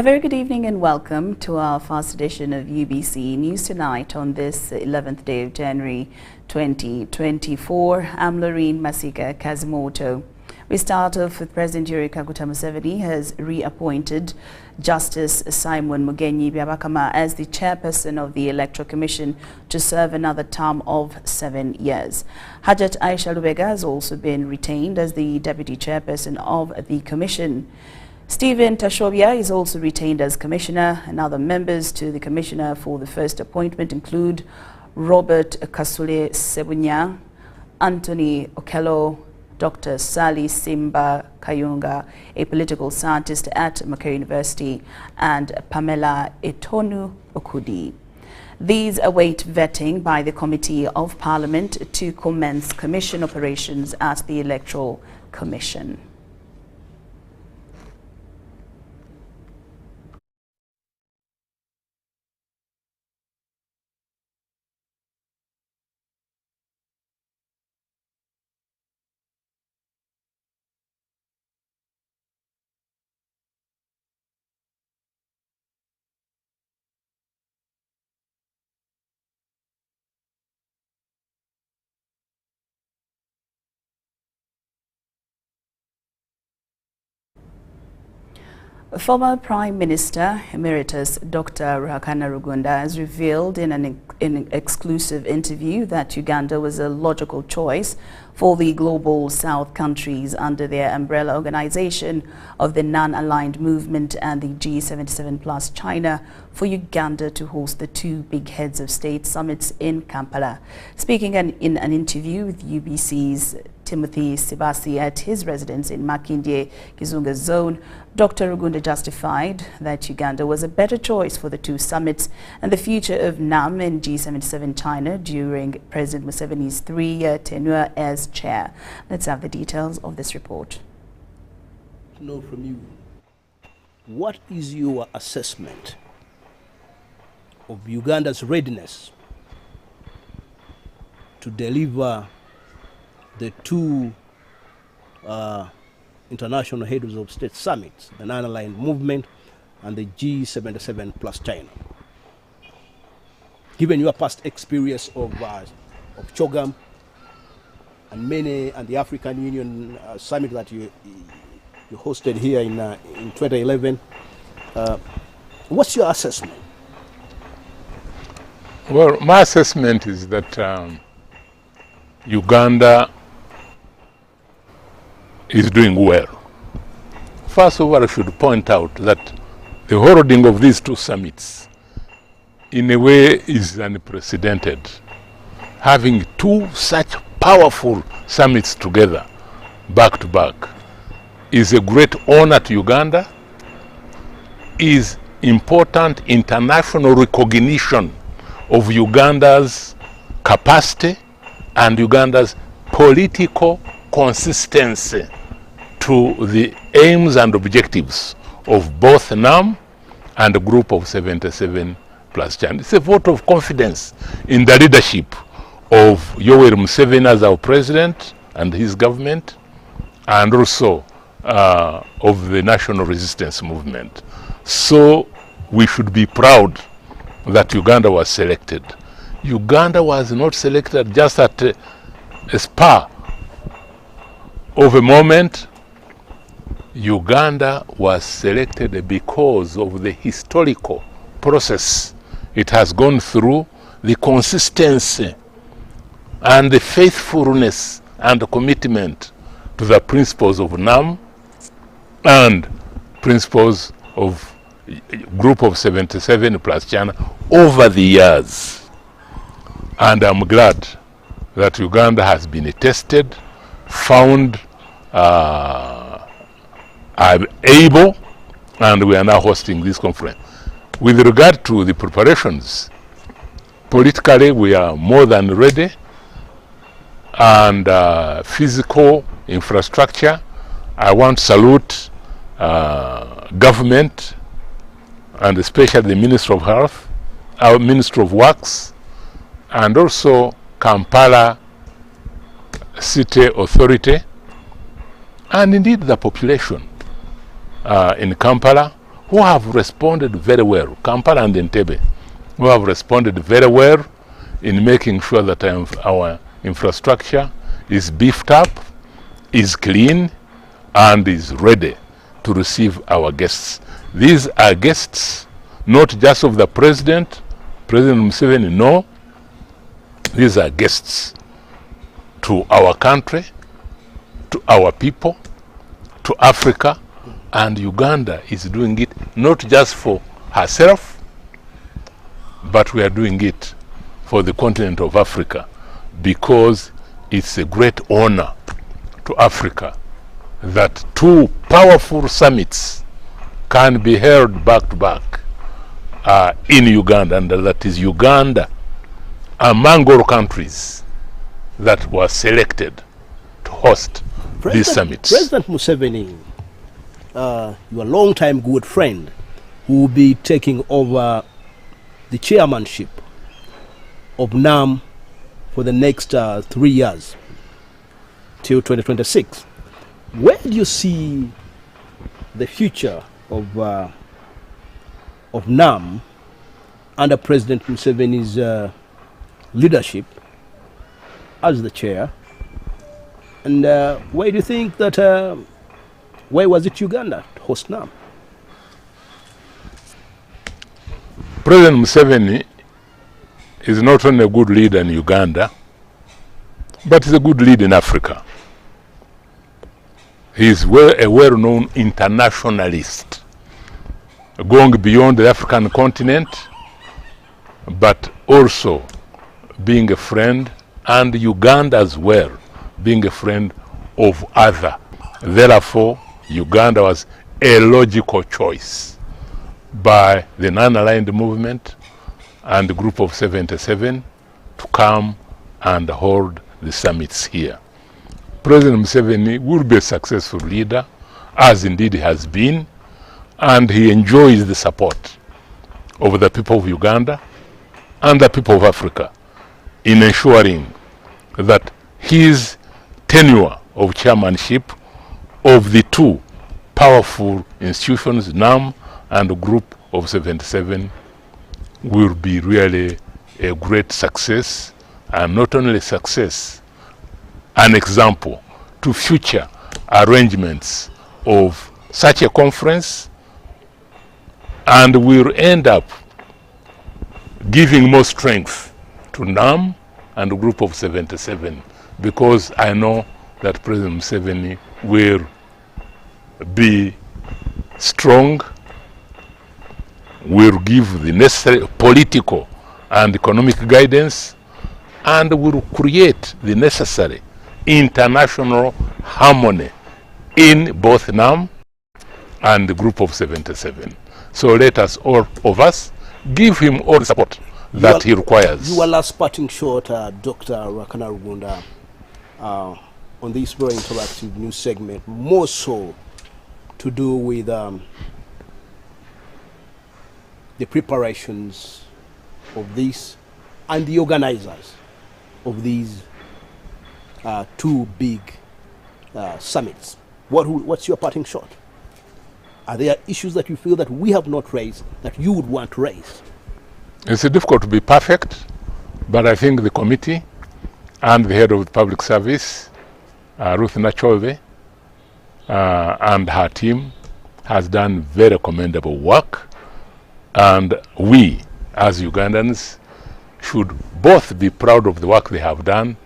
A very good evening and welcome to our first edition of UBC News Tonight on this 11th day of January 2024. I'm Lauryn Masika Kazimoto. We start off with President Yoweri Kaguta Museveni has reappointed Justice Simon Mugenyi Byabakama as the chairperson of the Electoral Commission to serve another term of 7 years. Hajat Aisha Lubega has also been retained as the deputy chairperson of the commission. Stephen Tashobia is also retained as commissioner, and other members to the commissioner for the first appointment include Robert Kasule Sebunya, Anthony Okello, Dr. Sally Simba Kayunga, a political scientist at Makerere University, and Pamela Etonu Okudi. These await vetting by the Committee of Parliament to commence commission operations at the Electoral Commission. Former Prime Minister Emeritus Dr. Ruhakana Rugunda has revealed in an exclusive interview that Uganda was a logical choice for the Global South countries under their umbrella organization of the Non-Aligned Movement and the G77 plus China for Uganda to host the two big heads of state summits in Kampala. Speaking in an interview with UBC's Timothy Sibasi at his residence in Makindye, Kizunga Zone, Dr. Rugunda justified that Uganda was a better choice for the two summits and the future of NAM and G77 China during President Museveni's 3-year tenure as chair. Let's have the details of this report. To know from you, what is your assessment of Uganda's readiness to deliver the two international heads of state summits, the Non-Aligned Movement and the G77 plus China? Given your past experience of CHOGM and the African Union summit that you hosted here in 2011, what's your assessment? Well, my assessment is that Uganda is doing well. First of all, I should point out that the holding of these two summits in a way is unprecedented. Having two such powerful summits together, back to back, is a great honor to Uganda, is important international recognition of Uganda's capacity and Uganda's political consistency to the aims and objectives of both NAM and the group of 77 plus China. It's a vote of confidence in the leadership of Yoweri Museveni as our president and his government, and also of the national resistance movement. So we should be proud that Uganda was selected. Uganda was not selected just at a spur of a moment. Uganda was selected because of the historical process it has gone through, the consistency and the faithfulness and the commitment to the principles of NAM and principles of group of 77 plus China over the years. And I'm glad that Uganda has been tested, found able, and we are now hosting this conference. With regard to the preparations, politically we are more than ready, and physical infrastructure, I want to salute government and especially the Minister of Health, our Minister of Works, and also Kampala City Authority, and indeed the population in Kampala, who have responded very well, Kampala and Entebbe, who have responded very well in making sure that our infrastructure is beefed up, is clean, and is ready to receive our guests. These are guests not just of the President Museveni, no. These are guests to our country, to our people, to Africa, and Uganda is doing it not just for herself, but we are doing it for the continent of Africa, because it's a great honor to Africa that two powerful summits can be held back to back in Uganda, and that is Uganda among all countries that were selected to host these summits. President Museveni, your longtime good friend, who will be taking over the chairmanship of NAM for the next 3 years till 2026. Where do you see the future of NAM under President Museveni's leadership as the chair? And where do you think that, where was it Uganda to host NAM? President Museveni is not only a good leader in Uganda, but he's a good leader in Africa. He is a well-known internationalist, going beyond the African continent, but also being a friend, and Uganda as well, being a friend of other. Therefore, Uganda was a logical choice by the non-aligned movement and the group of 77 to come and hold the summits here. President Museveni will be a successful leader, as indeed he has been, and he enjoys the support of the people of Uganda and the people of Africa in ensuring that his tenure of chairmanship of the two powerful institutions, NAM and the group of 77, will be really a great success, and not only success, an example to future arrangements of such a conference, and will end up giving more strength to NAM and the group of 77, because I know that President Museveni will be strong, will give the necessary political and economic guidance, and will create the necessary international harmony in both NAM and the group of 77. So let us, all of us, give him all the support that he requires. Your last parting shot, Dr. Rakana Rugunda, on this very interactive news segment, more so to do with the preparations of this and the organizers of these two big summits. What's your parting shot? Are there issues that you feel that we have not raised that you would want to raise? It's difficult to be perfect, but I think the committee and the head of the public service, Ruth Nachove, and her team has done very commendable work, and we as Ugandans should both be proud of the work they have done,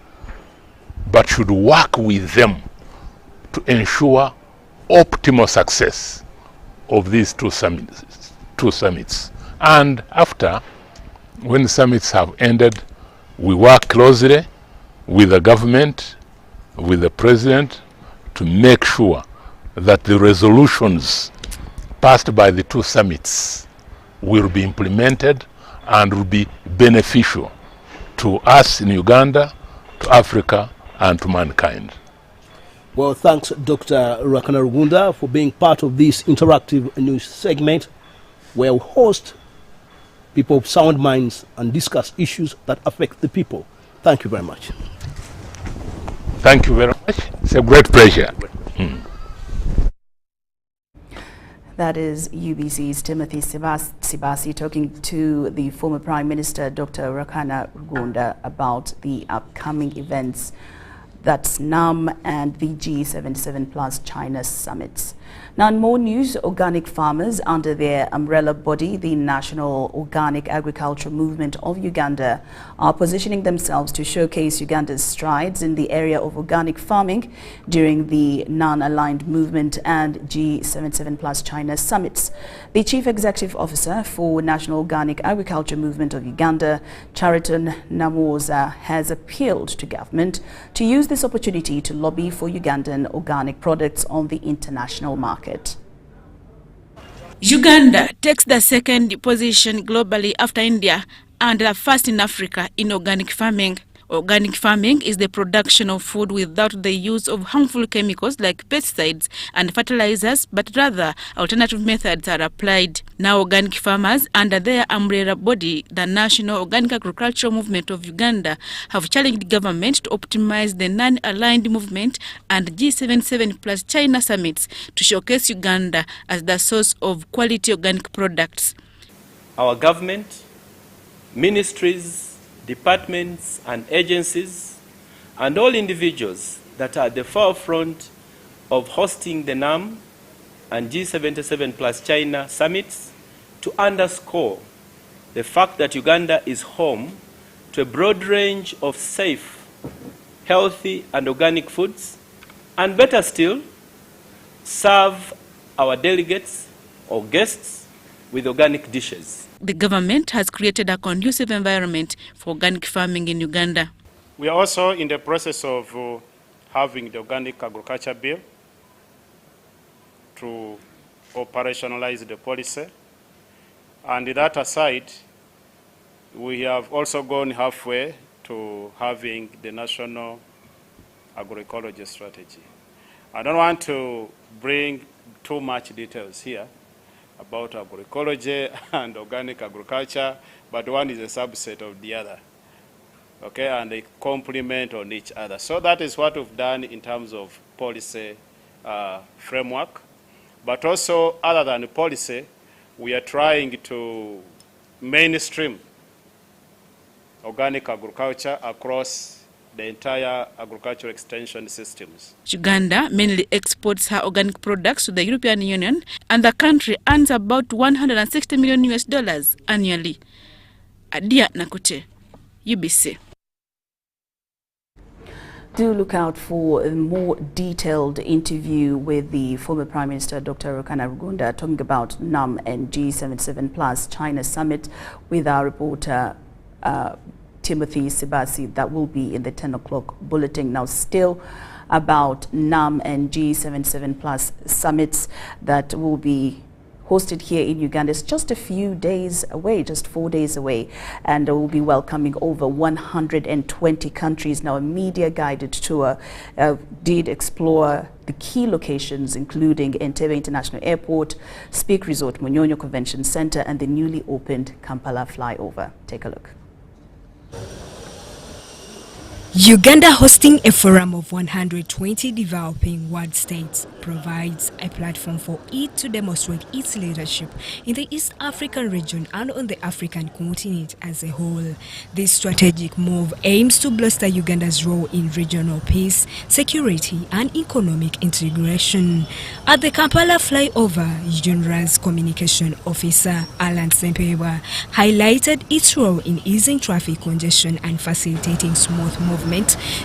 but should work with them to ensure optimal success of these two summits. And after, when the summits have ended, we work closely with the government, with the president, to make sure that the resolutions passed by the two summits will be implemented and will be beneficial to us in Uganda, to Africa, and to mankind. Well, thanks, Dr. Rakana Rugunda, for being part of this interactive news segment where we host people of sound minds and discuss issues that affect the people. Thank you very much. Thank you very much. It's a great pleasure. That is UBC's Timothy Sibasi talking to the former Prime Minister Dr. Lauryn Masika about the upcoming events, that's NAM and the G77 plus China summits. Now in more news, organic farmers under their umbrella body, the National Organic Agriculture Movement of Uganda, are positioning themselves to showcase Uganda's strides in the area of organic farming during the non-aligned movement and G77 plus China summits. The Chief Executive Officer for National Organic Agriculture Movement of Uganda, Chariton Namoza, has appealed to government to use this opportunity to lobby for Ugandan organic products on the international market. Uganda takes the second position globally after India and the first in Africa in organic farming. Organic farming is the production of food without the use of harmful chemicals like pesticides and fertilizers, but rather alternative methods are applied. Now organic farmers under their umbrella body, the National Organic Agricultural Movement of Uganda, have challenged government to optimize the non-aligned movement and G77 plus China summits to showcase Uganda as the source of quality organic products. Our government, ministries, departments and agencies, and all individuals that are at the forefront of hosting the NAM and G77 plus China summits to underscore the fact that Uganda is home to a broad range of safe, healthy and organic foods, and better still, serve our delegates or guests with organic dishes. The government has created a conducive environment for organic farming in Uganda. We are also in the process of having the Organic Agriculture Bill to operationalize the policy. And that aside, we have also gone halfway to having the National Agroecology Strategy. I don't want to bring too much details here about agroecology and organic agriculture, but one is a subset of the other, okay, and they complement on each other. So that is what we've done in terms of policy framework, but also other than policy, we are trying to mainstream organic agriculture across the entire agricultural extension systems. Uganda mainly exports her organic products to the European Union, and the country earns about $160 million annually. Adia Nakute, UBC. Do look out for a more detailed interview with the former Prime Minister Dr. Lauryn Masika talking about NAM and G77 plus China summit with our reporter Timothy Sibasi. That will be in the 10 o'clock bulletin. Now still about NAM and G77 plus summits that will be hosted here in Uganda. It's just a few days away, just 4 days away, and we'll be welcoming over 120 countries. Now a media guided tour did explore the key locations, including Entebbe International Airport, Speak Resort, Munyonyo Convention Center, and the newly opened Kampala flyover. Take a look. Uganda hosting a forum of 120 developing world states provides a platform for it to demonstrate its leadership in the East African region and on the African continent as a whole. This strategic move aims to bolster Uganda's role in regional peace, security and economic integration. At the Kampala flyover, UNRWA's communication officer Alan Sempewa highlighted its role in easing traffic congestion and facilitating smooth movement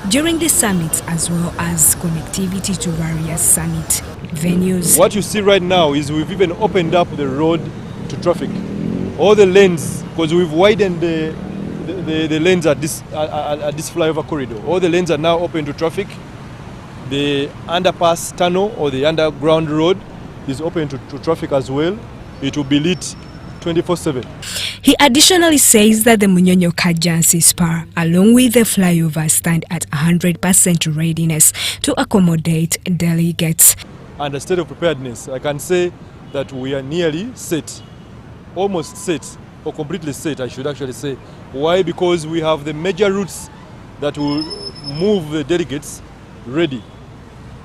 during the summit, as well as connectivity to various summit venues. What you see right now is we've even opened up the road to traffic. All the lanes, because we've widened the lanes at this flyover corridor. All the lanes are now open to traffic. The underpass tunnel or the underground road is open to traffic as well. It will be lit 24/7. He additionally says that the Munyonyo Kajansi Spar, along with the flyover, stand at 100% readiness to accommodate delegates. And the state of preparedness, I can say that we are nearly set, almost set, or completely set, I should actually say. Why? Because we have the major routes that will move the delegates ready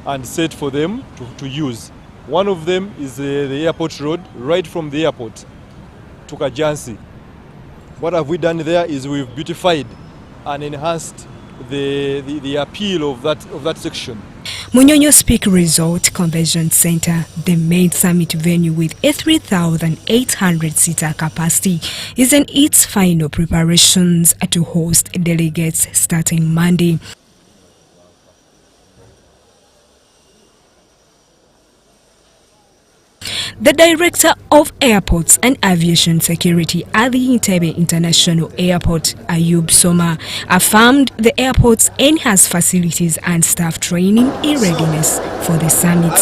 and set for them to use. One of them is the airport road, right from the airport to Kajansi. What have we done there is we've beautified and enhanced the appeal of that section. Munyonyo Speak Resort Convention Center, the main summit venue with a 3,800-seater capacity, is in its final preparations to host delegates starting Monday. The Director of Airports and Aviation Security at the Entebbe International Airport, Ayub Soma, affirmed the airport's enhanced facilities and staff training in readiness for the summit.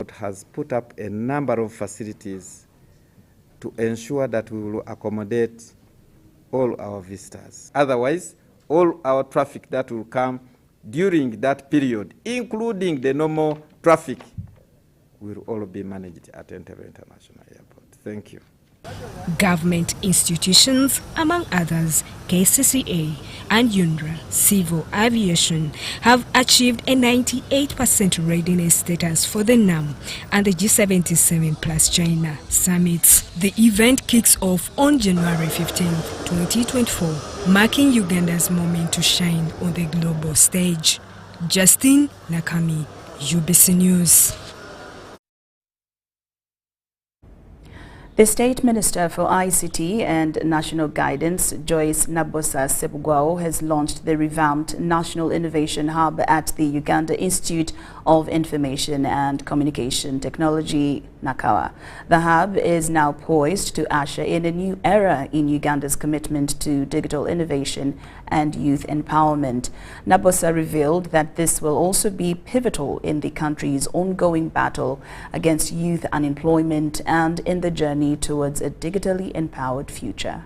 It has put up a number of facilities to ensure that we will accommodate all our visitors. Otherwise, all our traffic that will come during that period, including the normal traffic, will all be managed at Entebbe International Airport. Thank you. Government institutions, among others, KCCA and UNRA Civil Aviation, have achieved a 98% readiness status for the NAM and the G77 plus China summits. The event kicks off on January 15, 2024, marking Uganda's moment to shine on the global stage. Justin Nakami, UBC News. The State Minister for ICT and National Guidance, Joyce Nabosa Sebugwao, has launched the revamped National Innovation Hub at the Uganda Institute of Information and Communication Technology, Nakawa. The hub is now poised to usher in a new era in Uganda's commitment to digital innovation and youth empowerment. Nabosa revealed that this will also be pivotal in the country's ongoing battle against youth unemployment and in the journey towards a digitally empowered future.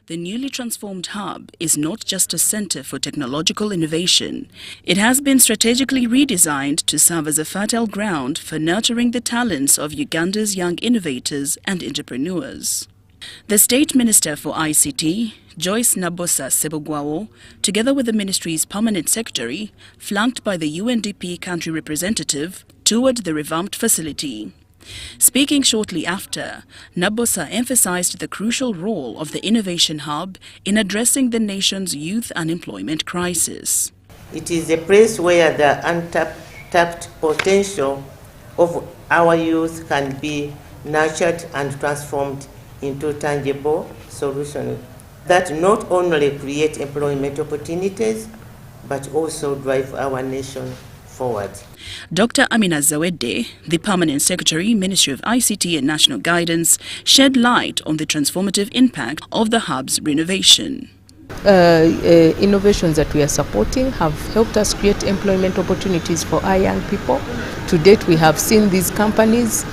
The newly transformed hub is not just a center for technological innovation. It has been strategically redesigned to serve as a fertile ground for nurturing the talents of Uganda's young innovators and entrepreneurs. The State Minister for ICT, Joyce Nabosa Sebugwao, together with the ministry's permanent secretary, flanked by the UNDP country representative, toured the revamped facility. Speaking shortly after, Nabosa emphasized the crucial role of the Innovation Hub in addressing the nation's youth unemployment crisis. It is a place where the untapped potential of our youth can be nurtured and transformed into tangible solutions that not only create employment opportunities, but also drive our nation forward. Dr. Amina Zawede, the Permanent Secretary, Ministry of ICT and National Guidance, shed light on the transformative impact of the hub's renovation. Innovations that we are supporting have helped us create employment opportunities for our young people. To date, we have seen these companies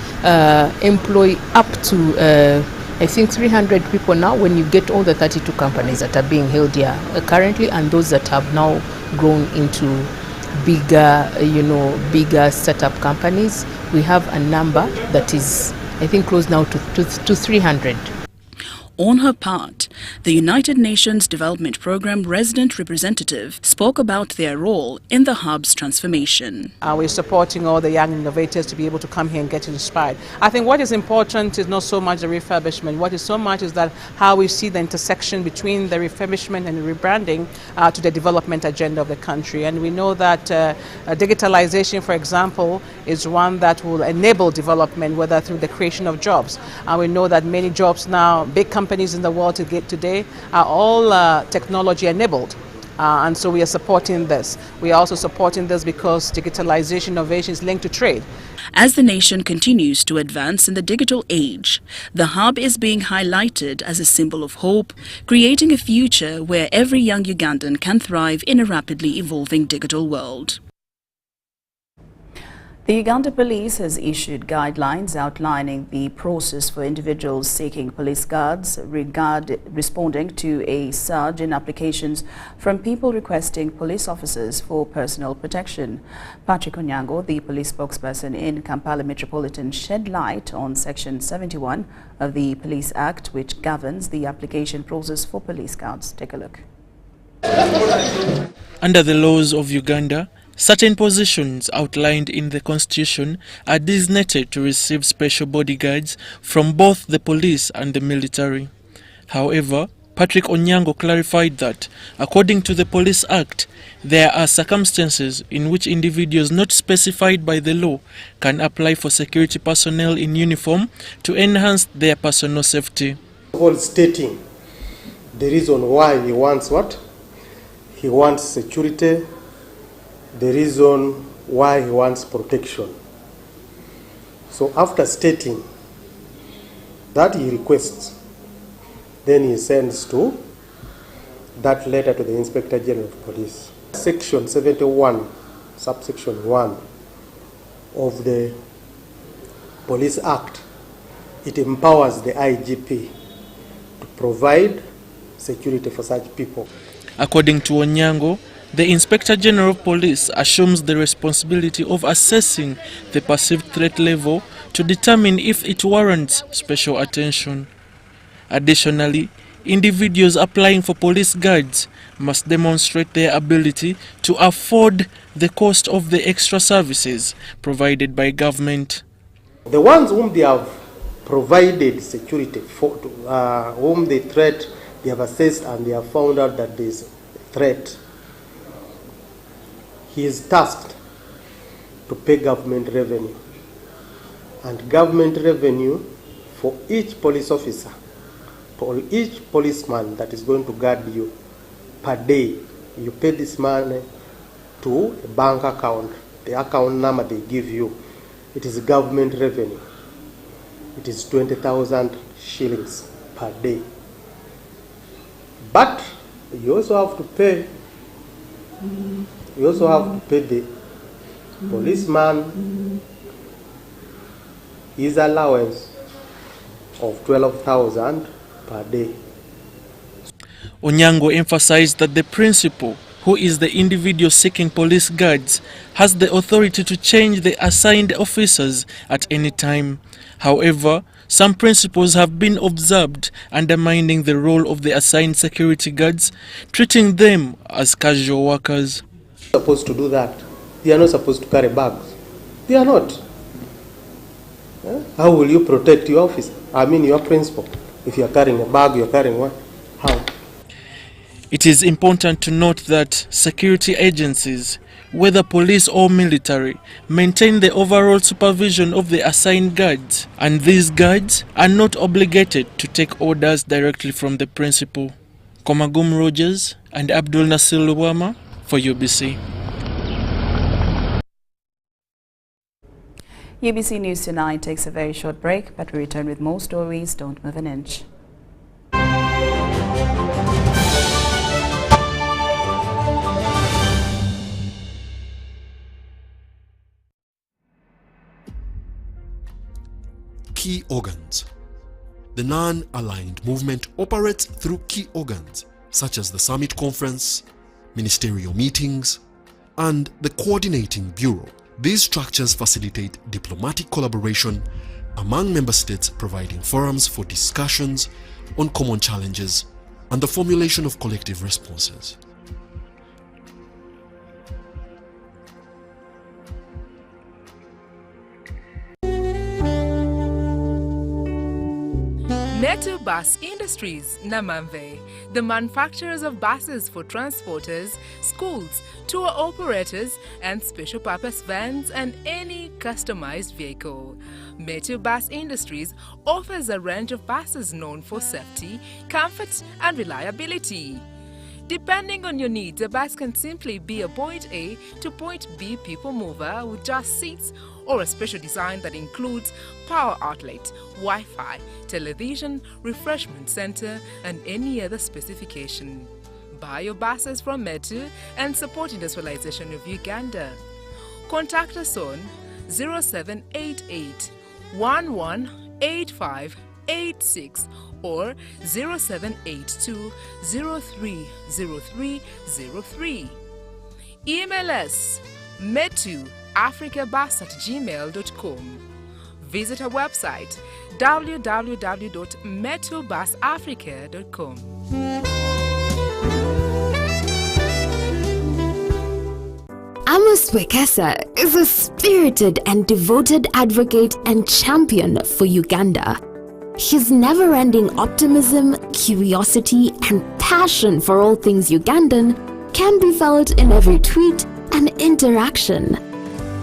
employ up to I think 300 people now when you get all the 32 companies that are being held here currently, and those that have now grown into bigger startup companies. We have a number that is, I think, close now to 300. On her part, the United Nations Development Programme resident representative spoke about their role in the hub's transformation. We're supporting all the young innovators to be able to come here and get inspired. I think what is important is not so much the refurbishment. What is so much is that how we see the intersection between the refurbishment and the rebranding to the development agenda of the country. And we know that digitalization, for example, is one that will enable development, whether through the creation of jobs. And we know that many jobs now, big companies in the world today are all technology enabled. And so we are supporting this. We are also supporting this because digitalization innovation is linked to trade. As the nation continues to advance in the digital age, the hub is being highlighted as a symbol of hope, creating a future where every young Ugandan can thrive in a rapidly evolving digital world. The Uganda Police has issued guidelines outlining the process for individuals seeking police guards responding to a surge in applications from people requesting police officers for personal protection. Patrick Onyango, the police spokesperson in Kampala Metropolitan, shed light on Section 71 of the Police Act, which governs the application process for police guards. Take a look. Under the laws of Uganda, Certain positions outlined in the Constitution are designated to receive special bodyguards from both the police and the military. However, Patrick Onyango clarified that, according to the Police Act, there are circumstances in which individuals not specified by the law can apply for security personnel in uniform to enhance their personal safety. All stating the reason why he wants what? He wants security, the reason why he wants protection. So after stating that he requests, then he sends to that letter to the Inspector General of Police. Section 71, subsection 1 of the Police Act, it empowers the IGP to provide security for such people. According to Onyango, the Inspector General of Police assumes the responsibility of assessing the perceived threat level to determine if it warrants special attention. Additionally, individuals applying for police guards must demonstrate their ability to afford the cost of the extra services provided by government. The ones whom they have provided security for, whom they have assessed and they have found out that there is a threat, he is tasked to pay government revenue. And government revenue for each police officer, for each policeman that is going to guard you per day, you pay this money to a bank account. The account number they give you, it is government revenue. It is 20,000 shillings per day. But you also have to pay. You also have to pay the policeman his allowance of 12,000 per day. Onyango emphasized that the principal, who is the individual seeking police guards, has the authority to change the assigned officers at any time. However, some principles have been observed undermining the role of the assigned security guards, treating them as casual workers. Supposed to do that. They are not supposed to carry bags. They are not. How will you protect your officer? I mean your principal. If you are carrying a bag, you are carrying what? How? It is important to note that security agencies, whether police or military, maintain the overall supervision of the assigned guards, and these guards are not obligated to take orders directly from the principal. Komagum Rogers and Abdul Nasir Luwama for UBC. UBC News Tonight takes a very short break, but we return with more stories. Don't move an inch. Key organs. The non-aligned movement operates through key organs such as the Summit Conference, ministerial meetings, and the Coordinating Bureau. These structures facilitate diplomatic collaboration among member states, providing forums for discussions on common challenges and the formulation of collective responses. Metu Bus Industries, Namamve, the manufacturers of buses for transporters, schools, tour operators, and special purpose vans and any customized vehicle. Metu Bus Industries offers a range of buses known for safety, comfort, and reliability. Depending on your needs, a bus can simply be a point A to point B people mover with just seats, or a special design that includes power outlet, Wi-Fi, television, refreshment center, and any other specification. Buy your buses from Metu and support industrialization of Uganda. Contact us on 0788 118586 or 0782 030303. Email us metuafricabus@gmail.com. Visit our website www.metubusafrica.com. Amos Wekesa is a spirited and devoted advocate and champion for Uganda. His never-ending optimism, curiosity, and passion for all things Ugandan can be felt in every tweet and interaction.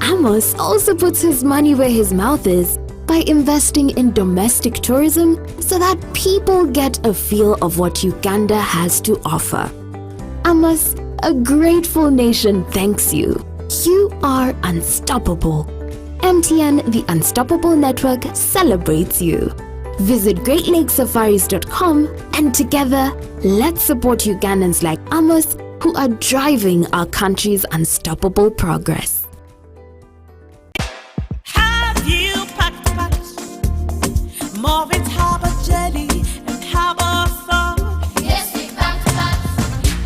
Amos also puts his money where his mouth is by investing in domestic tourism so that people get a feel of what Uganda has to offer. Amos, a grateful nation thanks you. You are unstoppable. MTN, the Unstoppable Network, celebrates you. Visit GreatLakesSafaris.com and together, let's support Ugandans like Amos who are driving our country's unstoppable progress. Have you packed more of its harbor jelly and harbor fog? Yes, we packed.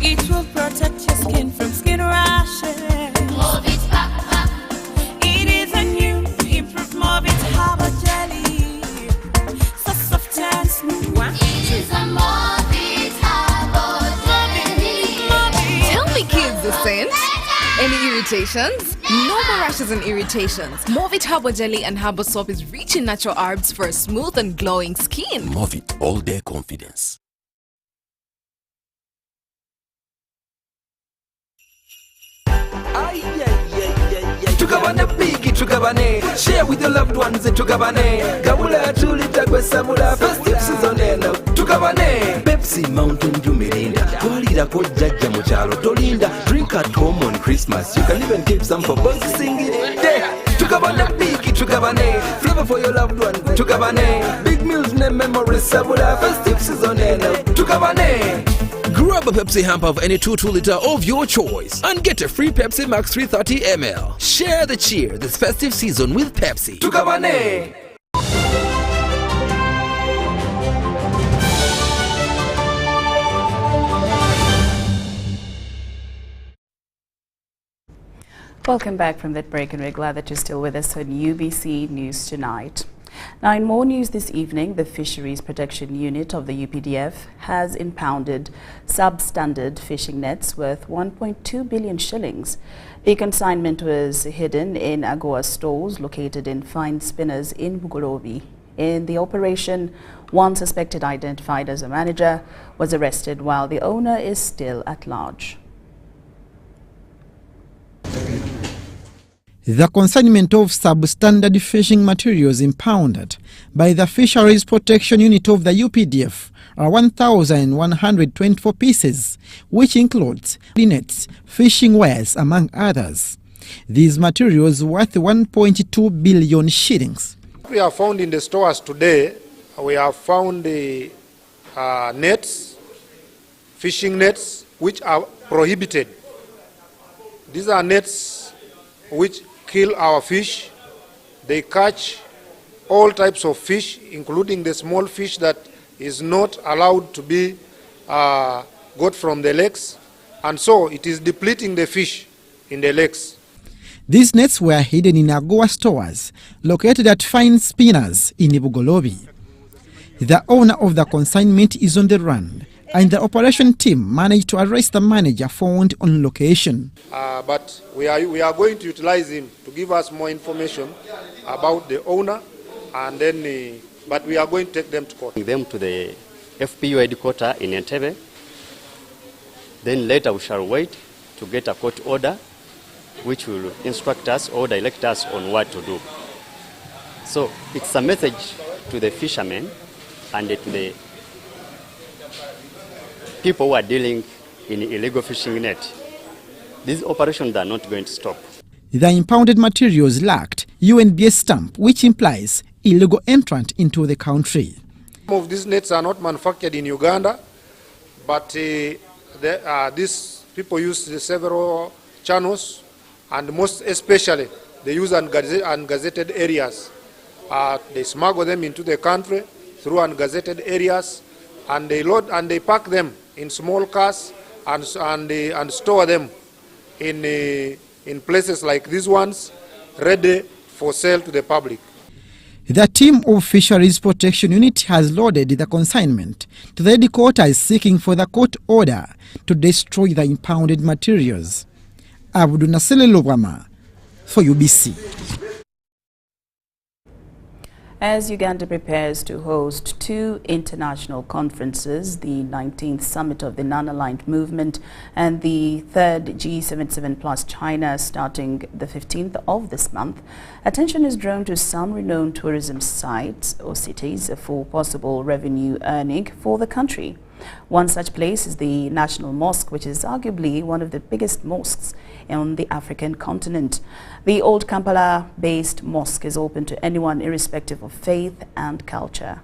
It will protect your skin from skin rashes. More of its packed. It is a new, improved more of its harbor jelly. So soft and smooth. It is a more of its harbor jelly. Tell me, kids, the sense. Any irritations? No more rashes and irritations. Movit Herbal Jelly and Herbal Soap is rich in natural herbs for a smooth and glowing skin. Movit All Day Confidence. Tugabane bigi tugabane, share with your loved ones tugabane. Gabula tulita kwesamula festive season eno tugabane. Pepsi Mountain Dew Mirinda, twalira ko jajja mu kyalo tolinda. Drink at home on Christmas, you can even keep some for Boxing Day. Tugabane bigi tugabane, flavor for your loved ones tugabane. Big meals ne memories sabula festive season eno tugabane. Grab a Pepsi hamper of any 2-2-liter of your choice and get a free Pepsi Max 330 ml. Share the cheer this festive season with Pepsi. Tugabane! Welcome back from that break, and we're glad that you're still with us on UBC News Tonight. Now, in more news this evening, the Fisheries Protection Unit of the UPDF has impounded substandard fishing nets worth 1.2 billion shillings. The consignment was hidden in AGOA stores located in Fine Spinners in Bugolobi. In the operation, one suspected, identified as a manager, was arrested while the owner is still at large. The consignment of substandard fishing materials impounded by the Fisheries Protection Unit of the UPDF are 1,124 pieces, which includes nets, fishing wires, among others. These materials worth 1.2 billion shillings. We have found in the stores today, we have found the nets, fishing nets, which are prohibited. These are nets which kill our fish. They catch all types of fish, including the small fish that is not allowed to be got from the lakes, and so it is depleting the fish in the lakes. These nets were hidden in AGOA stores located at Fine Spinners in Bugolobi. The owner of the consignment is on the run, and the operation team managed to arrest the manager found on location. But we are going to utilize him to give us more information about the owner, and then but we are going to take them to court. Them to the FPU headquarters in Entebbe. Then later we shall wait to get a court order which will instruct us or direct us on what to do. So it's a message to the fishermen and to the people who are dealing in illegal fishing net. These operations are not going to stop. The impounded materials lacked UNBS stamp, which implies illegal entrant into the country. Some of these nets are not manufactured in Uganda, but these people use several channels, and most especially they use ungazetted areas. They smuggle them into the country through ungazetted areas, and they load and they pack them in small cars and store them in places like these ones, ready for sale to the public. The team of Fisheries Protection Unit has loaded the consignment to the headquarters seeking for the court order to destroy the impounded materials. Abdul Nasele Lobama for UBC. As Uganda prepares to host 2 international conferences, the 19th Summit of the Non-Aligned Movement and the 3rd G77 plus China starting the 15th of this month, attention is drawn to some renowned tourism sites or cities for possible revenue earning for the country. One such place is the National Mosque, which is arguably one of the biggest mosques on the African continent. The old Kampala-based mosque is open to anyone irrespective of faith and culture.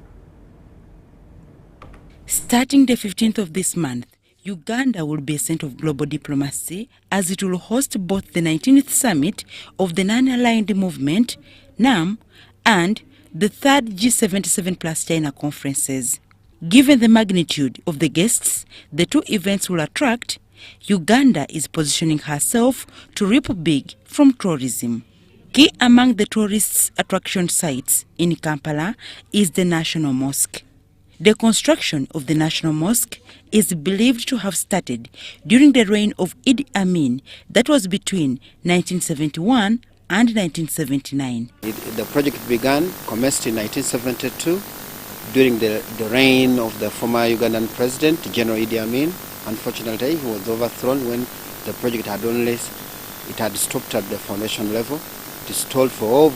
Starting the 15th of this month, Uganda will be a center of global diplomacy as it will host both the 19th Summit of the Non-Aligned Movement, NAM, and the 3rd G77 plus China conferences. Given the magnitude of the guests the 2 events will attract, Uganda is positioning herself to reap big from tourism. Key among the tourists' attraction sites in Kampala is the National Mosque. The construction of the National Mosque is believed to have started during the reign of Idi Amin, that was between 1971 and 1979. The project commenced in 1972 during the reign of the former Ugandan president, General Idi Amin. Unfortunately, he was overthrown when the project had stopped at the foundation level. It stalled for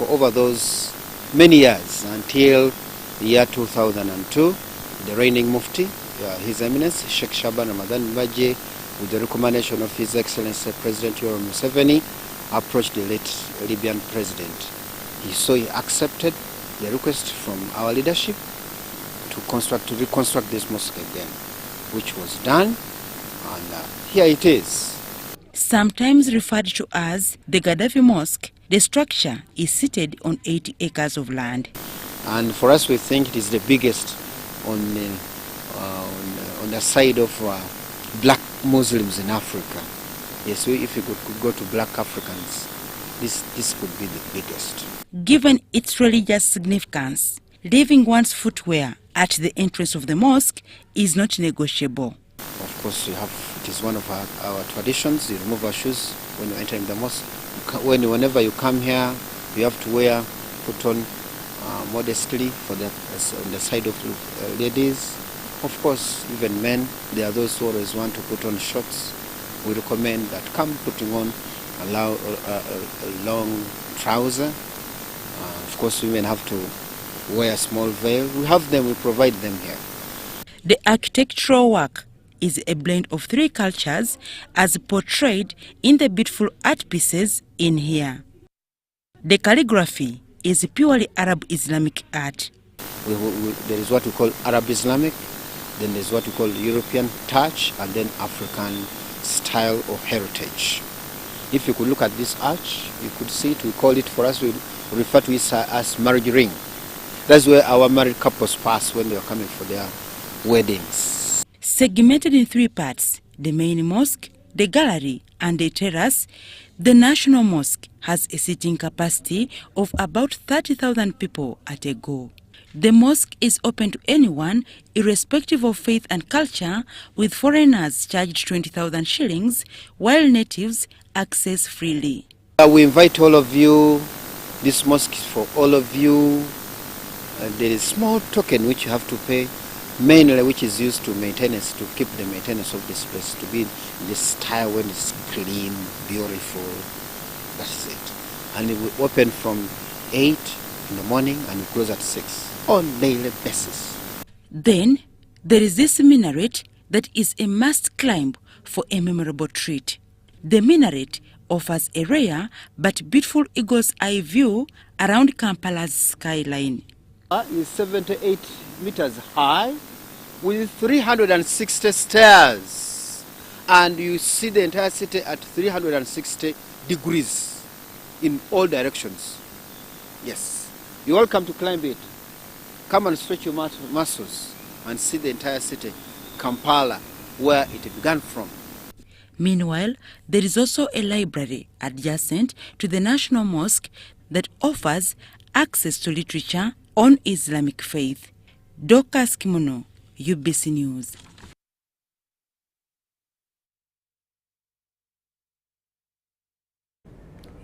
over those many years until the year 2002. The reigning Mufti, His Eminence Sheikh Shaban Ramadan Mbaje, with the recommendation of His Excellency President Lauryn Masika Kazimoto, approached the late Libyan president. He accepted the request from our leadership to reconstruct this mosque again, which was done, and here it is. Sometimes referred to as the Gaddafi Mosque, the structure is seated on 80 acres of land. And for us, we think it is the biggest on the side of black Muslims in Africa. Yes, if you could go to black Africans, this could be the biggest. Given its religious significance, leaving one's footwear at the entrance of the mosque is not negotiable. Of course, it is one of our traditions. You remove our shoes when you enter the mosque. Whenever you come here, you have to put on modestly on the side of ladies. Of course, even men, there are those who always want to put on shorts. We recommend that come putting on a long trouser. Of course, women have to wear a small veil. We have them, we provide them here. The architectural work is a blend of 3 cultures as portrayed in the beautiful art pieces in here. The calligraphy is purely Arab Islamic art. There is what we call Arab Islamic, then there's what we call European touch, and then African style or heritage. If you could look at this arch, you could see it. We call it, for us, we refer to it as marriage ring. That's where our married couples pass when they are coming for their weddings. Segmented in 3 parts, the main mosque, the gallery, and the terrace, the National Mosque has a seating capacity of about 30,000 people at a go. The mosque is open to anyone, irrespective of faith and culture, with foreigners charged 20,000 shillings, while natives access freely. We invite all of you. This mosque is for all of you. There is a small token which you have to pay, mainly which is used to maintenance, to keep the maintenance of this place to be in this style when it's clean, beautiful. That's it. And it will open from 8 in the morning and we close at 6 on daily basis. Then there is this minaret that is a must climb for a memorable treat. The minaret offers a rare but beautiful eagle's eye view around Kampala's skyline. It's 78 meters high with 360 stairs, and you see the entire city at 360 degrees in all directions. Yes, you're welcome to climb it. Come and stretch your muscles and see the entire city, Kampala, where it began from. Meanwhile, there is also a library adjacent to the National Mosque that offers access to literature on Islamic faith. Dorcas Kimono, UBC News.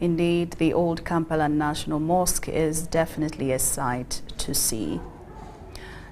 Indeed, the old Kampala National Mosque is definitely a sight to see.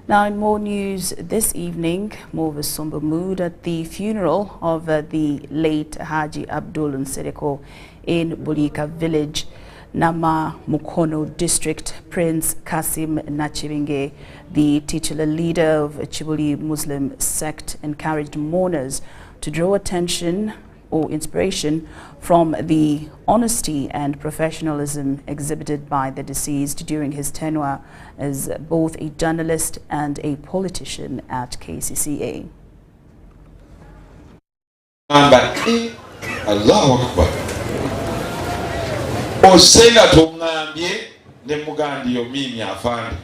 Now, in more news this evening, more of a somber mood at the funeral of the late Haji Abdul Nsereko in Bulika village, Nama Mukono district. Prince Kasim Nachiringe, the titular leader of Chibuli Muslim sect, encouraged mourners to draw attention or inspiration from the honesty and professionalism exhibited by the deceased during his tenure as both a journalist and a politician at KCCA. Allahu Akbar. Osenga tongambye ne mugandi yo mimi afande.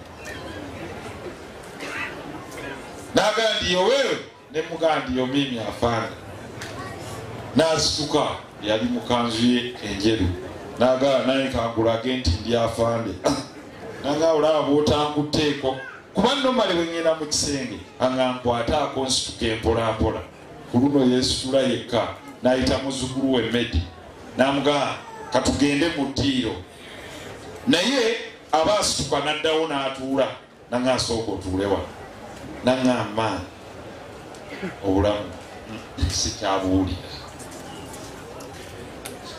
Nagandi yo wewe ne mugandi yo mimi afande. Nasituka yali mukanzu ye enjeru. Naga naye kangulage nti ndi afande. Naga olaba bw'otanguteeko. Kuba nomale bwe ngenda mu kisenge angankwataako nsituke mpola mpola. Ku luno yeesitula yekka n'ayita muzzukulu we Medi. N'amugamba katugende mu ddiiro. Naye aba asituka n'addawo n'atuula. Nanga asooka otuule wano. Nangamba obulamu sikyabuwulira.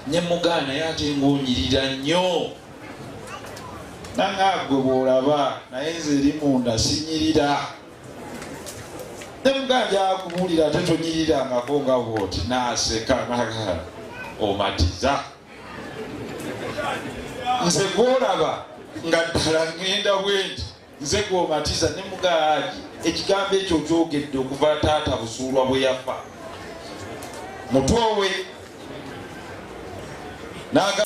Ne mugana yate ng'onyirira nnyo. Nanga gwe bw'olaba naye nze eri munda sinyirira. Ne muganja akubuulira ate tonyirirangako nga bw'oti n'aseka naga omatiza. Nze gw'olaba nga ddala ngenda bwenti nze gw'omatiza ne mugaaji ekigambo ekyo kyogedde okuva taata busuulwa bwe yafa. Mutwowe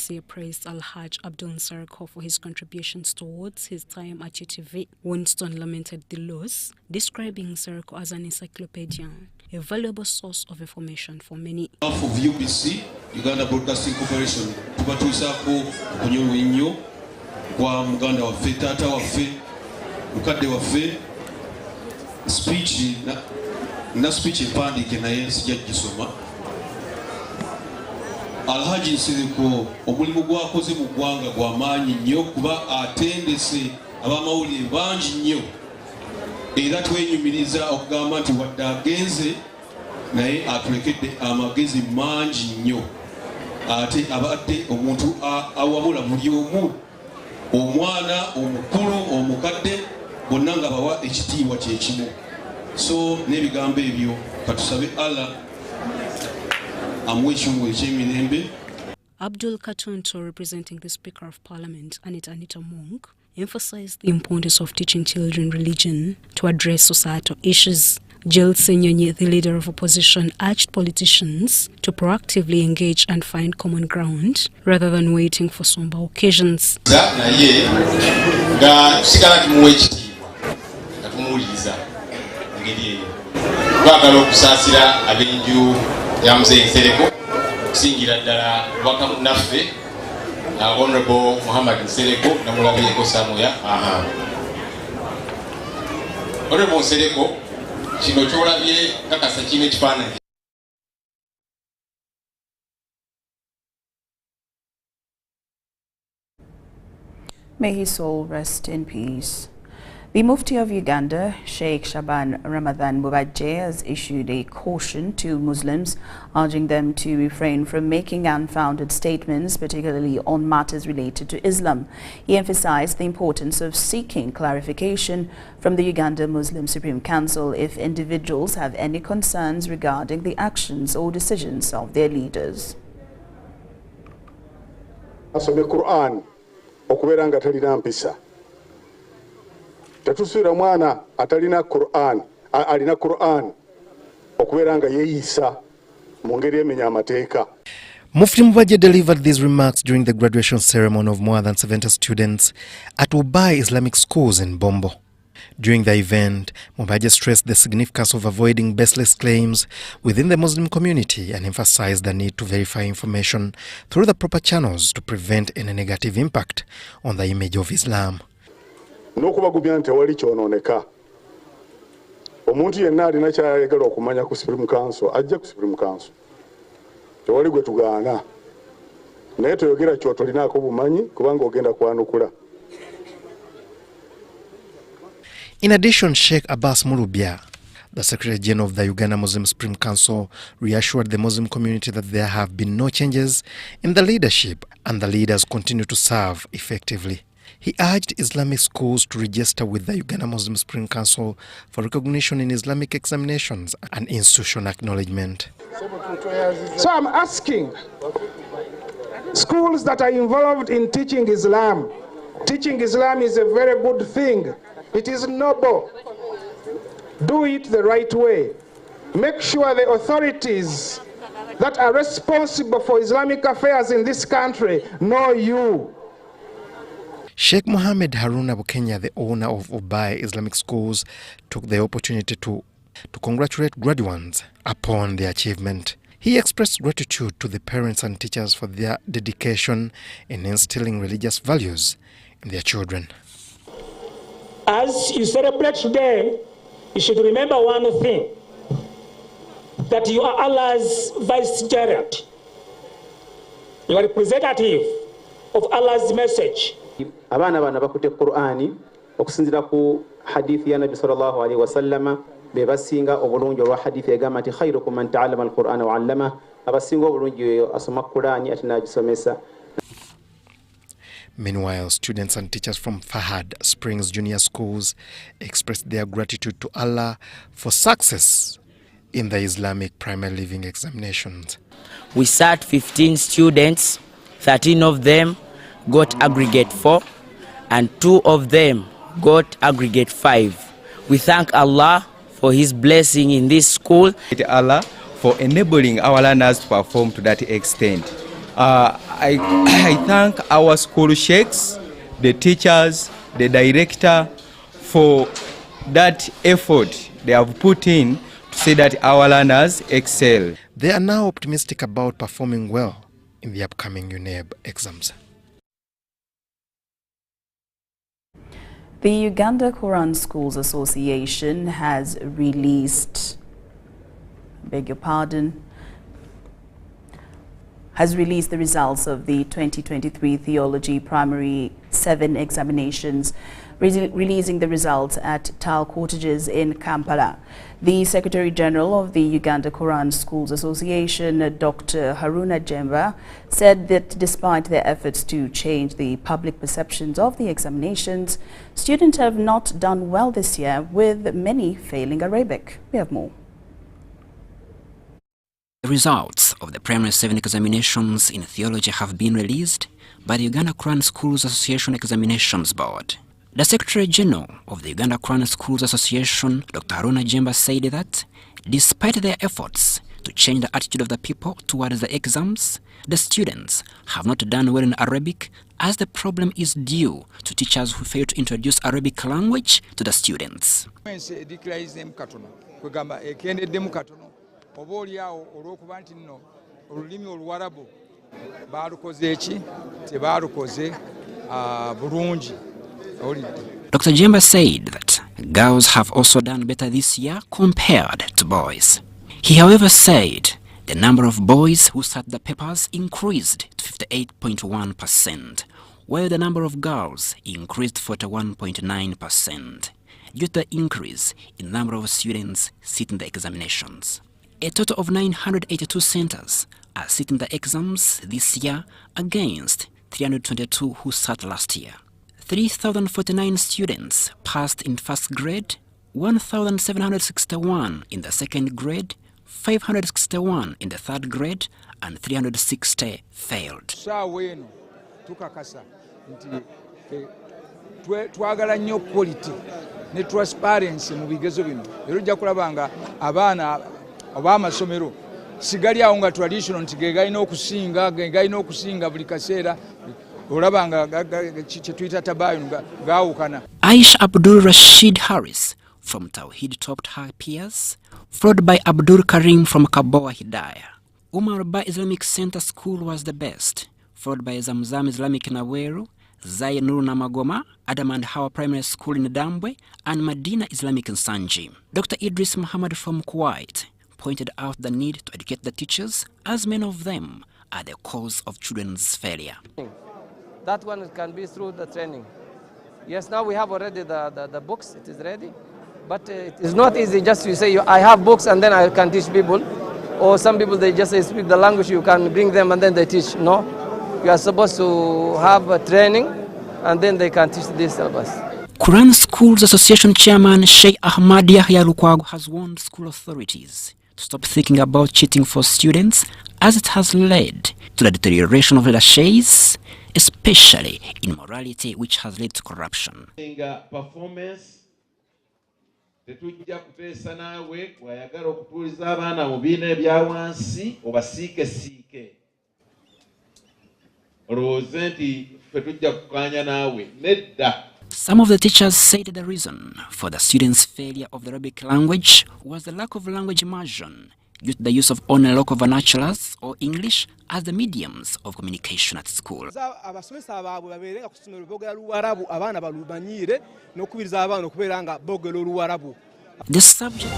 He praised Al-Hajj Abdul Nsereko for his contributions towards his time at UTV. Winston lamented the loss, describing Nsereko as an encyclopedia, a valuable source of information for many. Of UBC, Uganda Broadcasting Corporation, tubatuusako okunyolwa ennyo kwa muganda waffe, taata waffe, mukadde waffe, speech empandiike naye sijja gisoma. Alhaji Nsereko omulimu gwakoze mu ggwanga gwa maanyi nnyo kuba atendese abamawulire bangi nnyo era twenyumiriza okugamba nti wadde agenze naye atulekedde amagezi mangi nnyo ate abadde omuntu awabula buli omu omwana omukulu omukadde bonna nga bawa ekitiibwa kyekimu. So n'ebigambo ebyo katusabe Allah Abdul Katunto, representing the Speaker of Parliament, Anita Monk, emphasized the importance of teaching children religion to address societal issues. Jill Senyonyi, the leader of opposition, urged politicians to proactively engage and find common ground rather than waiting for somber occasions. Yamze Nsereko singira ddala waka munaffe Honorable Muhammad Nsereko namulabiyeko Samuya. Honorable Nsereko kino kyolabye kakasa kino ekifaananyi. May his soul rest in peace. The Mufti of Uganda, Sheikh Shaban Ramadan Mubajje, has issued a caution to Muslims, urging them to refrain from making unfounded statements, particularly on matters related to Islam. He emphasized the importance of seeking clarification from the Uganda Muslim Supreme Council if individuals have any concerns regarding the actions or decisions of their leaders. Asome Quran okubera nga talina mpisa. Tetusubira mwana atalina Quran alina Quran okubeera nga yeeyisa mu ngeri emenya amateeka. Mufti Mubajje delivered these remarks during the graduation ceremony of more than 70 students at Ubai Islamic schools in Bombo. During the event, Mubajje stressed the significance of avoiding baseless claims within the Muslim community and emphasized the need to verify information through the proper channels to prevent any negative impact on the image of Islam. N'okubagumya nti tewali kyonooneka. Omuntu yenna alina kyayagala okumanya ku Supreme Council ajja ku Supreme Council. Tewali gwe tugaana. naye toyogera ky'otolinaako bumanyi kubanga ogenda kwanukula. In addition, Sheikh Abbas Murubya, the Secretary General of the Uganda Muslim Supreme Council, reassured the Muslim community that there have been no changes in the leadership and the leaders continue to serve effectively. He urged Islamic schools to register with the Uganda Muslim Supreme Council for recognition in Islamic examinations and institutional acknowledgement. So I'm asking schools that are involved in teaching Islam. Teaching Islam is a very good thing. It is noble. Do it the right way. Make sure the authorities that are responsible for Islamic affairs in this country know you. Sheikh Mohammed Haruna Bukenya, the owner of Obai Islamic Schools, took the opportunity to congratulate graduates upon their achievement. He expressed gratitude to the parents and teachers for their dedication in instilling religious values in their children. As you celebrate today, you should remember one thing, that you are Allah's vicegerent. You are representative of Allah's message. Abana bana bakute Qur'ani okusinzira ku hadithi ya Nabi sallallahu alaihi wasallama bebasinga obulungi olwa hadithi egamba nti khairukum man ta'allama al-Qur'ana wa 'allama, abasinga obulungi oyo asoma Qur'ani ate n'agisomesa. Meanwhile, students and teachers from Fahad Springs Junior Schools expressed their gratitude to Allah for success in the Islamic primary living examinations. We sat 15 students, 13 of them got aggregate 4 and 2 of them got aggregate 5. We thank Allah for His blessing in this school. Allah for enabling our learners to perform to that extent. I thank our school sheikhs, the teachers, the director for that effort they have put in to see that our learners excel. They are now optimistic about performing well in the upcoming UNEB exams. The Uganda Quran Schools Association has released, has released the results of the 2023 Theology Primary 7 examinations, releasing the results at Tal Cottages in Kampala. The Secretary General of the Uganda Quran Schools Association, Dr. Haruna Jemba, said that despite their efforts to change the public perceptions of the examinations, students have not done well this year, with many failing Arabic. We have more. The results of the Primary 7 examinations in theology have been released by the Uganda Quran Schools Association Examinations Board. The Secretary General of the Uganda Quran Schools Association, Dr. Haruna Jemba, said that despite their efforts to change the attitude of the people towards the exams, the students have not done well in Arabic, as the problem is due to teachers who fail to introduce Arabic language to the students. Dr. Jemba said that girls have also done better this year compared to boys. He, however, said the number of boys who sat the papers increased to 58.1%, while the number of girls increased 41.9%, due to the increase in the number of students sitting the examinations. A total of 982 centers are sitting the exams this year against 322 who sat last year. 3,049 students passed in first grade, 1,761 in the second grade, 561 in the third grade, and 360 failed. Twagala nnyo quality ne transparency mu bigezo bino. Era ojja kulabanga abaana ab'amasomero sigali awo nga traditional nti ge galina okusinga buli kaseera. Aisha Abdul Rashid Harris from Tawhid topped her peers, followed by Abdul Karim from Kaboa Hidayah. Umar Ba Islamic Center School was the best, followed by Zamzam Islamic Naweru, Zaya Nur Namagoma, Adam and Hawa Primary School in Dambwe, and Medina Islamic in Sanji. Dr. Idris Muhammad from Kuwait pointed out the need to educate the teachers, as many of them are the cause of children's failure. That one can be through the training. Yes, now we have already the books, it is ready. But it is not easy just to say, I have books and then I can teach people. Or some people, they just speak the language, you can bring them and then they teach. No, you are supposed to have a training and then they can teach this syllabus. Quran Schools Association Chairman Sheikh Ahmad Yahya Lukwago has warned school authorities to stop thinking about cheating for students, as it has led to the deterioration of leadership, especially in morality, which has led to corruption. Performance tetujja kuteesa naawe bw'ayagala okutuuliza abaana mu biina ebya wansi obasiike olowooze nti ffe tujja kukaanya naawe nedda. Some of the teachers said the reason for the students' failure of the Arabic language was the lack of language immersion due to the use of only local vernaculars or English as the mediums of communication at school. The subject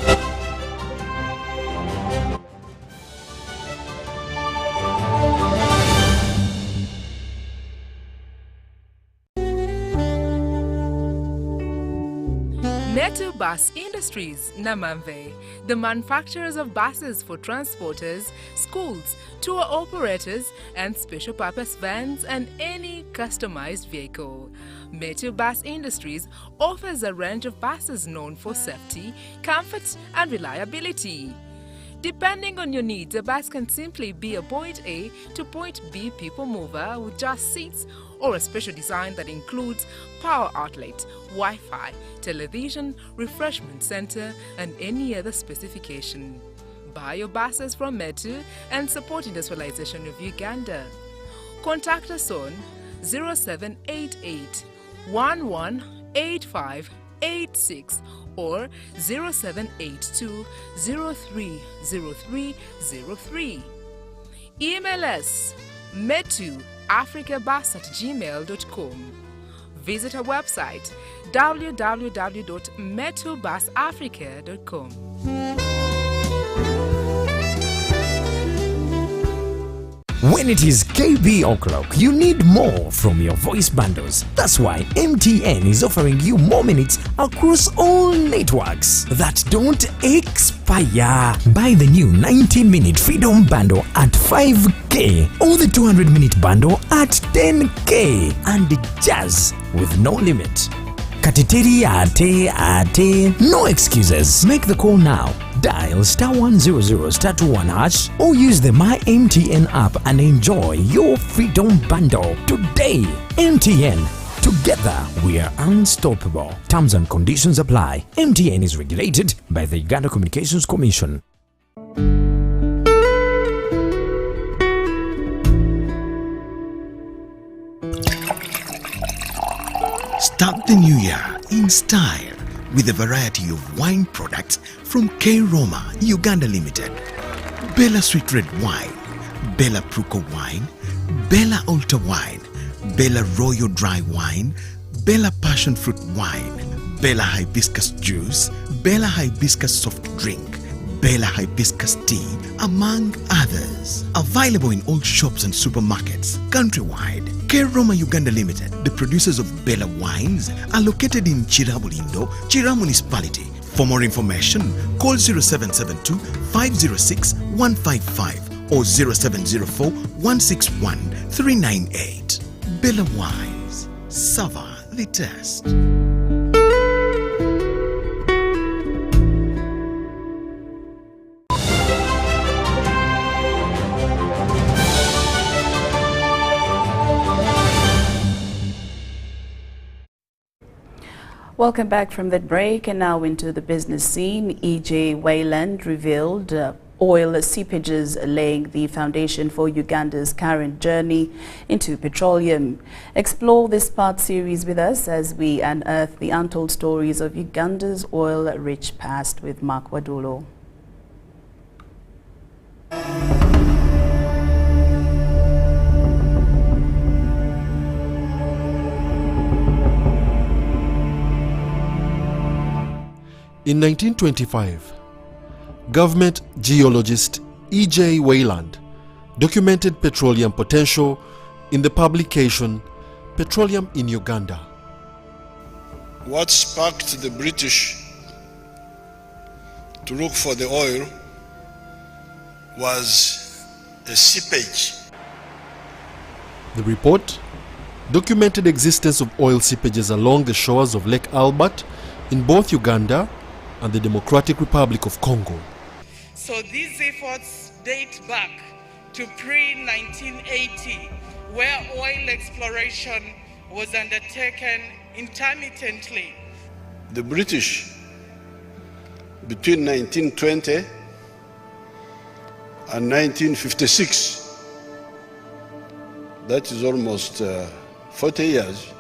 Metu Bus Industries, Namamve, the manufacturers of buses for transporters, schools, tour operators, and special purpose vans and any customized vehicle. Metu Bus Industries offers a range of buses known for safety, comfort, and reliability. Depending on your needs, a bus can simply be a point A to point B people mover with just seats, or a special design that includes power outlet, Wi-Fi, television, refreshment center, and any other specification. Buy your buses from Metu and support industrialization of Uganda. Contact us on 0788 118586 or 0782 030303. Email us metuafricabus@gmail.com. Visit our website www.metubusafrica.com. When it is KB o'clock, you need more from your voice bundles. That's why MTN is offering you more minutes across all networks that don't expire. Buy the new 90-minute Freedom Bundle at 5K or the 200-minute bundle at 10K and Jazz with no limit. Katiteri ate, no excuses. Make the call now. Dial *100*21# or use the My MTN app and enjoy your Freedom Bundle today. MTN. Together we are unstoppable. Terms and conditions apply. MTN is regulated by the Uganda Communications Commission. Start the new year in style with a variety of wine products from K Roma Uganda Limited. Bella Sweet Red Wine, Bella Pruko Wine, Bella Alta Wine, Bella Royal Dry Wine, Bella Passion Fruit Wine, Bella Hibiscus Juice, Bella Hibiscus Soft Drink, Bella Hibiscus Tea, among others. Available in all shops and supermarkets countrywide. K Roma Uganda Limited, the producers of Bella Wines, are located in Chirabulindo, Chira Municipality. For more information, call 0772 506 155 or 0704 161 398. Bella Wines, savor the taste. Welcome back from that break, and now into the business scene. E.J. Wayland revealed oil seepages laying the foundation for Uganda's current journey into petroleum. Explore this part series with us as we unearth the untold stories of Uganda's oil-rich past with Mark Wadulo. In 1925, government geologist E.J. Wayland documented petroleum potential in the publication Petroleum in Uganda. What sparked the British to look for the oil was a seepage. The report documented existence of oil seepages along the shores of Lake Albert in both Uganda and the Democratic Republic of Congo. So these efforts date back to pre-1980, where oil exploration was undertaken intermittently. The British, between 1920 and 1956, that is almost 40 years,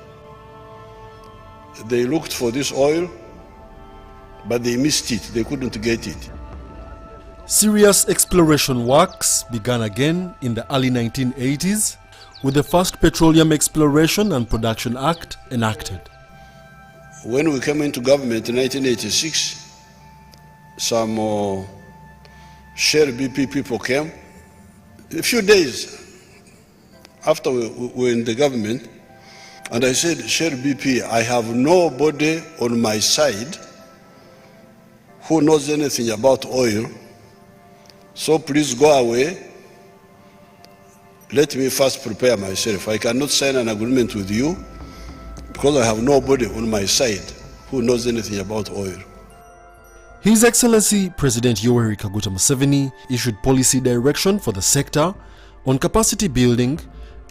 they looked for this oil, but they missed it. They couldn't get it. Serious exploration works began again in the early 1980s with the first Petroleum Exploration and Production Act enacted. When we came into government in 1986, some Shell BP people came. A few days after we were in the government, and I said, Shell BP, I have nobody on my side who knows anything about oil, so please go away. Let me first prepare myself. I cannot sign an agreement with you because I have nobody on my side who knows anything about oil. His Excellency President Yoweri Kaguta Museveni issued policy direction for the sector on capacity building,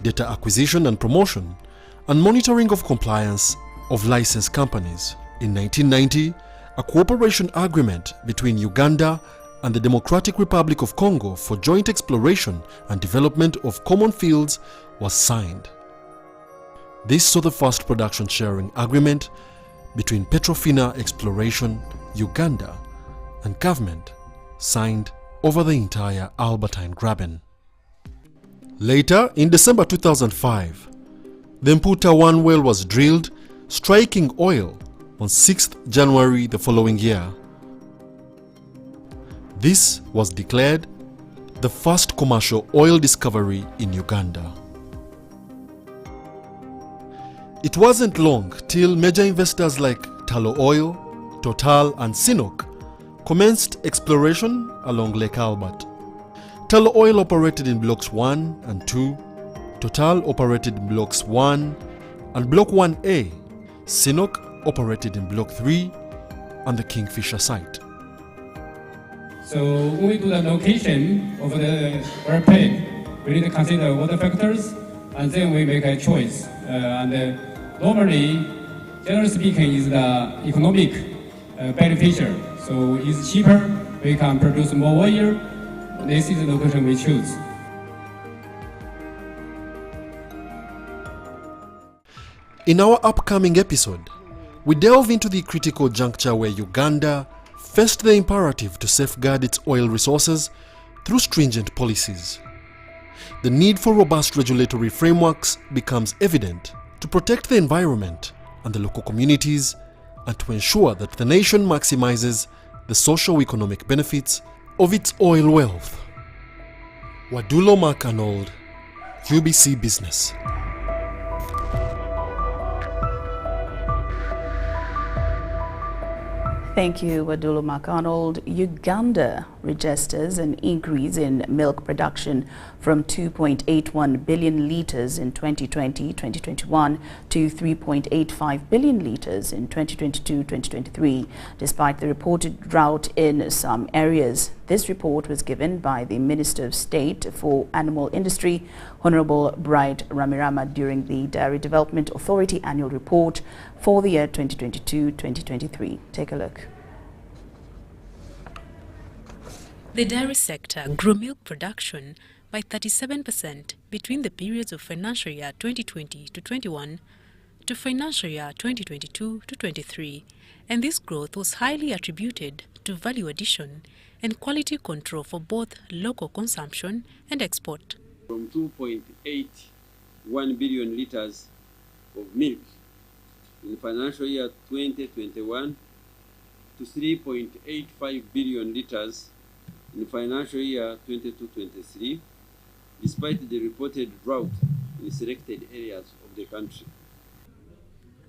data acquisition and promotion, and monitoring of compliance of licensed companies. In 1990, a cooperation agreement between Uganda and the Democratic Republic of Congo for joint exploration and development of common fields was signed. This saw the first production sharing agreement between Petrofina Exploration, Uganda, and government signed over the entire Albertine Graben. Later, in December 2005, the Mputa 1 well was drilled, striking oil on 6th January the following year. This was declared the first commercial oil discovery in Uganda. It wasn't long till major investors like Tullow Oil, Total and Sinnock commenced exploration along Lake Albert. Tullow Oil operated in Blocks 1 and 2, Total operated in Blocks 1 and Block 1A, Sinnock operated in Block 3 and the Kingfisher site. So when we do the location of the oil pad, we need to consider water factors and then we make a choice. Normally, generally speaking, is the economic beneficial. So it's cheaper, we can produce more oil. This is the location we choose. In our upcoming episode, we delve into the critical juncture where Uganda faced the imperative to safeguard its oil resources through stringent policies. The need for robust regulatory frameworks becomes evident to protect the environment and the local communities and to ensure that the nation maximizes the socio-economic benefits of its oil wealth. Wadulo Mark-Arnold, UBC Business. Thank you, Wadulo Mark-Arnold. Uganda registers an increase in milk production from 2.81 billion litres in 2020-2021 to 3.85 billion litres in 2022-2023, despite the reported drought in some areas. This report was given by the Minister of State for Animal Industry, Honorable Bright Ramirama, during the Dairy Development Authority Annual Report for the year 2022-2023. Take a look. The dairy sector grew milk production by 37% between the periods of financial year 2020 to 21 to financial year 2022 to 23, and this growth was highly attributed to value addition and quality control for both local consumption and export. From 2.81 billion litres of milk in financial year 2021 to 3.85 billion litres in financial year 22-23, despite the reported drought in selected areas of the country.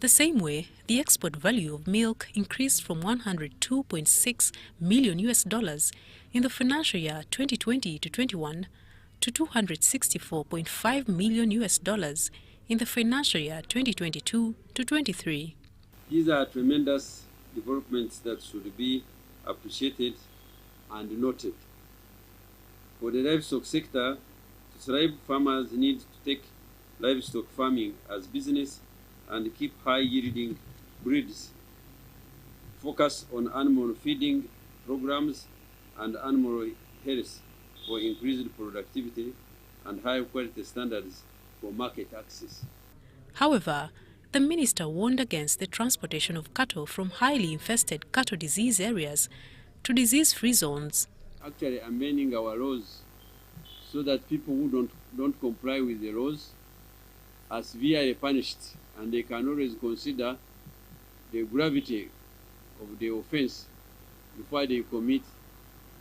The same way, the export value of milk increased from $102.6 million in the financial year 2020 to 21 to $264.5 million in the financial year 2022 to 23. These are tremendous developments that should be appreciated and noted. For the livestock sector to thrive, farmers need to take livestock farming as business and keep high-yielding breeds, focus on animal feeding programs and animal health for increased productivity and high-quality standards for market access. However, the minister warned against the transportation of cattle from highly infested cattle disease areas to disease-free zones. Actually amending our laws so that people who don't comply with the laws are severely punished, and they can always consider the gravity of the offense before they commit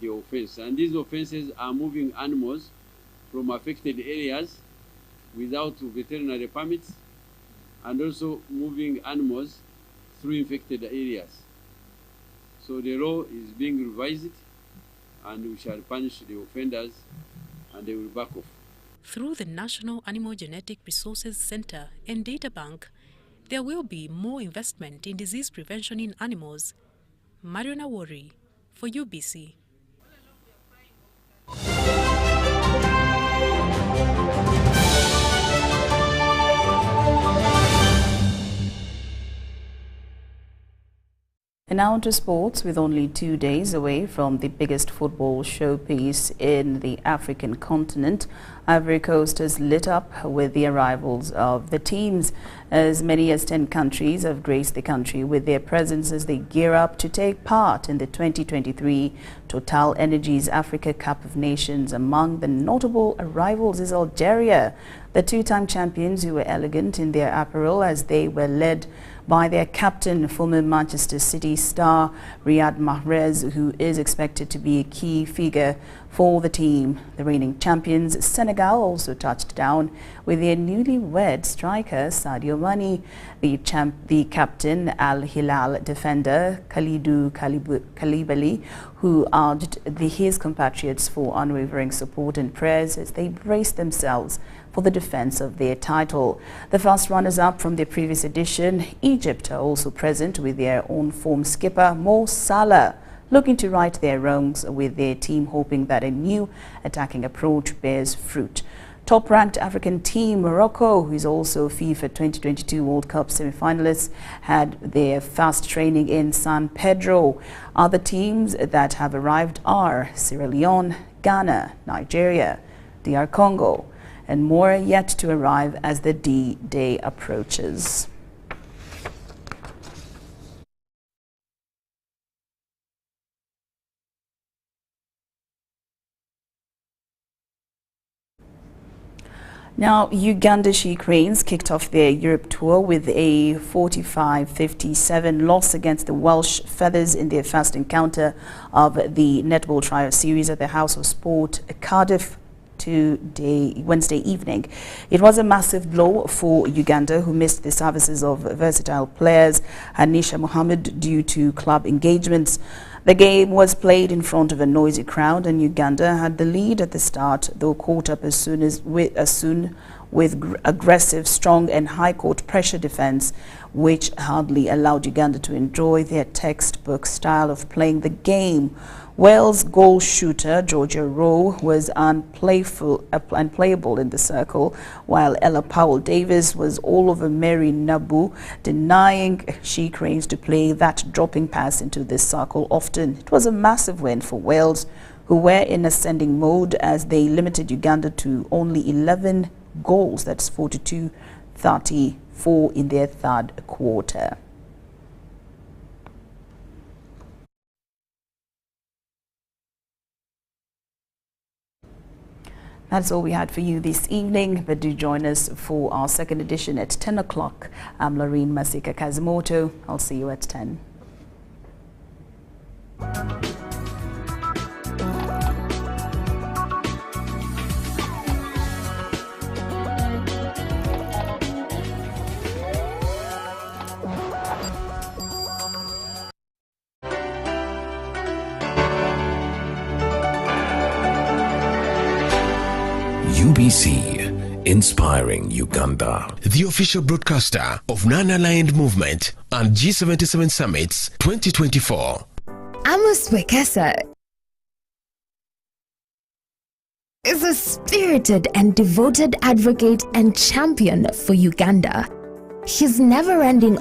the offense. And these offenses are moving animals from affected areas without veterinary permits, and also moving animals through infected areas. So the law is being revised, and we shall punish the offenders, and they will back off. Through the National Animal Genetic Resources Center and Data Bank, there will be more investment in disease prevention in animals. Mariona Wari for UBC. And now on to sports. With only 2 days away from the biggest football showpiece in the African continent, Ivory Coast is lit up with the arrivals of the teams. As many as 10 countries have graced the country with their presence as they gear up to take part in the 2023 Total Energies Africa Cup of Nations. Among the notable arrivals is Algeria, the two-time champions who were elegant in their apparel as they were led by their captain, former Manchester City star Riyad Mahrez, who is expected to be a key figure for the team. The reigning champions, Senegal, also touched down with their newlywed striker Sadio Mane, the captain Al Hilal defender Kalidou Koulibaly, who urged his compatriots for unwavering support and prayers as they brace themselves for the defense of their title. The first runners-up from the previous edition, Egypt, are also present with their own form skipper Mo Salah, looking to right their wrongs with their team, hoping that a new attacking approach bears fruit. Top-ranked African team Morocco, who is also FIFA 2022 World Cup semi-finalists, had their fast training in San Pedro. Other teams that have arrived are Sierra Leone, Ghana, Nigeria, DR Congo, and more yet to arrive as the D-Day approaches. Now, Uganda She Cranes kicked off their Europe tour with a 45-57 loss against the Welsh Feathers in their first encounter of the Netball Trial Series at the House of Sport, Cardiff, Wednesday evening. It was a massive blow for Uganda, who missed the services of versatile players Hanisha Mohammed due to club engagements. The game was played in front of a noisy crowd, and Uganda had the lead at the start, though caught up as soon with aggressive, strong and high court pressure defense, which hardly allowed Uganda to enjoy their textbook style of playing the game. Wales goal shooter Georgia Rowe was unplayable in the circle, while Ella Powell-Davis was all over Mary Nabu, denying She Cranes to play that dropping pass into this circle often. It was a massive win for Wales, who were in ascending mode as they limited Uganda to only 11 goals. That's 42-34 in their third quarter. That's all we had for you this evening, but do join us for our second edition at 10 o'clock. I'm Lauryn Masika Kazimoto. I'll see you at 10. UBC, inspiring Uganda. The official broadcaster of Non-Aligned Movement and G77 Summits 2024. Amos Wekesa is a spirited and devoted advocate and champion for Uganda. His never-ending